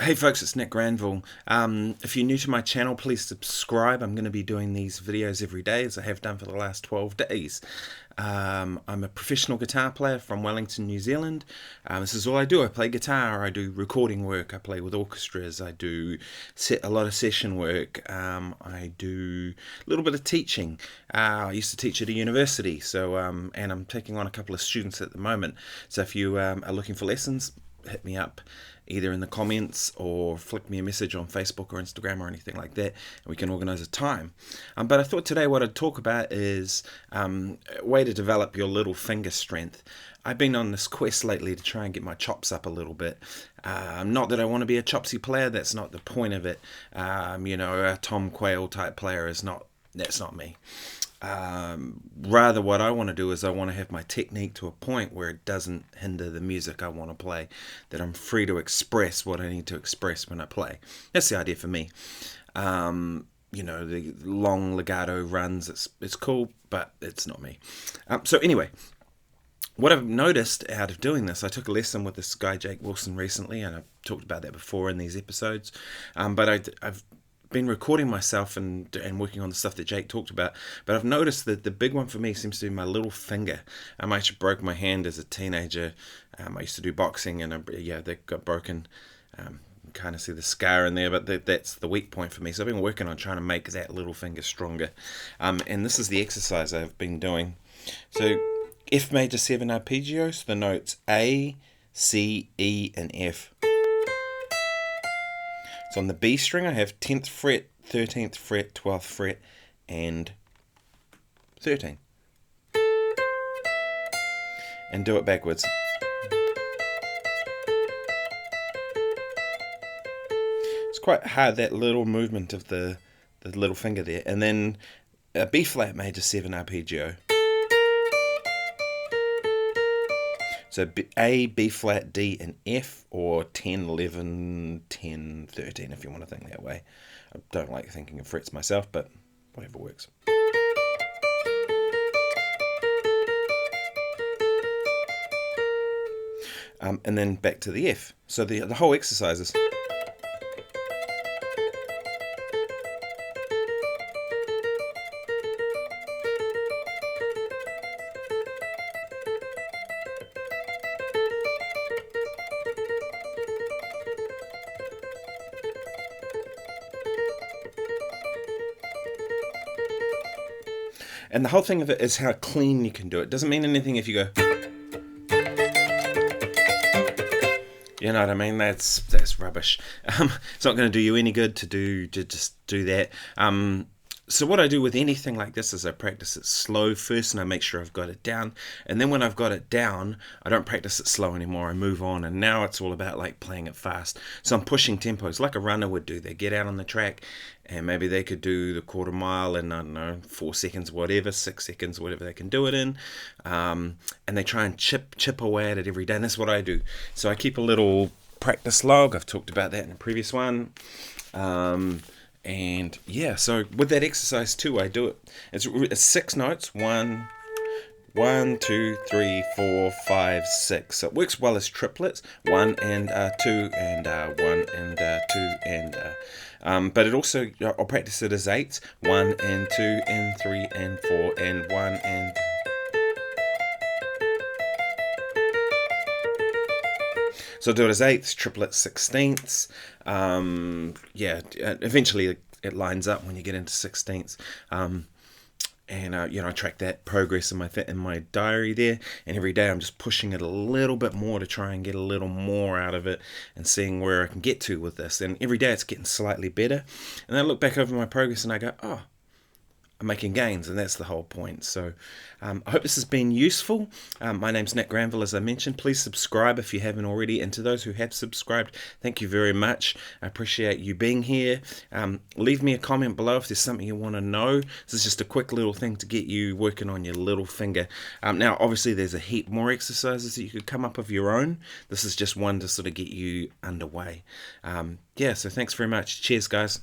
Hey folks, it's Nick Granville. If you're new to my channel, please subscribe. I'm going to be doing these videos every day, as I have done for the last 12 days. I'm a professional guitar player from Wellington, New Zealand. This is all I do. I play guitar, I do recording work, I play with orchestras, I do a lot of session work, I do a little bit of teaching. I used to teach at a university, so and I'm taking on a couple of students at the moment. So if you are looking for lessons, hit me up either in the comments or flick me a message on Facebook or Instagram or anything like that, and we can organise a time. But I thought today what I'd talk about is a way to develop your little finger strength. I've been on this quest lately to try and get my chops up a little bit. Not that I want to be a chopsy player, that's not the point of it. A Tom Quayle type player that's not me. Rather what I want to do is I want to have my technique to a point where it doesn't hinder the music I want to play, that I'm free to express what I need to express when I play. That's the idea for me. The long legato runs, it's cool, but it's not me. So anyway, what I've noticed out of doing this, I took a lesson with this guy Jake Wilson recently, and I've talked about that before in these episodes, but I've been recording myself and working on the stuff that Jake talked about, but I've noticed that the big one for me seems to be my little finger. I actually broke my hand as a teenager. I used to do boxing, and that got broken. You kind of see the scar in there, but that's the weak point for me. So I've been working on trying to make that little finger stronger, and this is the exercise I've been doing. So F major 7 arpeggio, so the notes A, C, E and F. So on the B string I have 10th fret, 13th fret, 12th fret and 13. And do it backwards. It's quite hard, that little movement of the little finger there. And then a B flat major 7 arpeggio. So A, B flat, D and F, or 10, 11, 10, 13 if you want to think that way. I don't like thinking of frets myself, but whatever works. And then back to the F. So the whole exercise is... And the whole thing of it is how clean you can do it. Doesn't mean anything if you go... You know what I mean? That's rubbish. It's not going to do you any good to just do that. So what I do with anything like this is I practice it slow first, and I make sure I've got it down. And then when I've got it down, I don't practice it slow anymore. I move on, and now it's all about like playing it fast. So I'm pushing tempos like a runner would do. They get out on the track, and maybe they could do the quarter mile in, I don't know, 4 seconds, whatever, 6 seconds, whatever they can do it in. And they try and chip away at it every day, and that's what I do. So I keep a little practice log. I've talked about that in a previous one. And yeah, so with that exercise too, I do it. It's 6 notes. 1, 2, 3, 4, 5, 6. So it works well as triplets. 1 and 2 and 1 and 2 and. But it also, I'll practice it as 8s. 1 and 2 and 3 and 4 and 1 and. So I'll do it as 8ths, triplets, 16ths. Eventually it lines up when you get into 16ths. I track that progress in my diary there, and every day I'm just pushing it a little bit more to try and get a little more out of it and seeing where I can get to with this. And every day it's getting slightly better. And then I look back over my progress and I go, oh, I'm making gains, and that's the whole point. So I hope this has been useful. My name's Nick Granville, as I mentioned. Please subscribe if you haven't already, and to those who have subscribed, thank you very much. I appreciate you being here. Leave me a comment below if there's something you want to know. This is just a quick little thing to get you working on your little finger. Now obviously there's a heap more exercises that you could come up of your own. This is just one to sort of get you underway. So thanks very much. Cheers guys.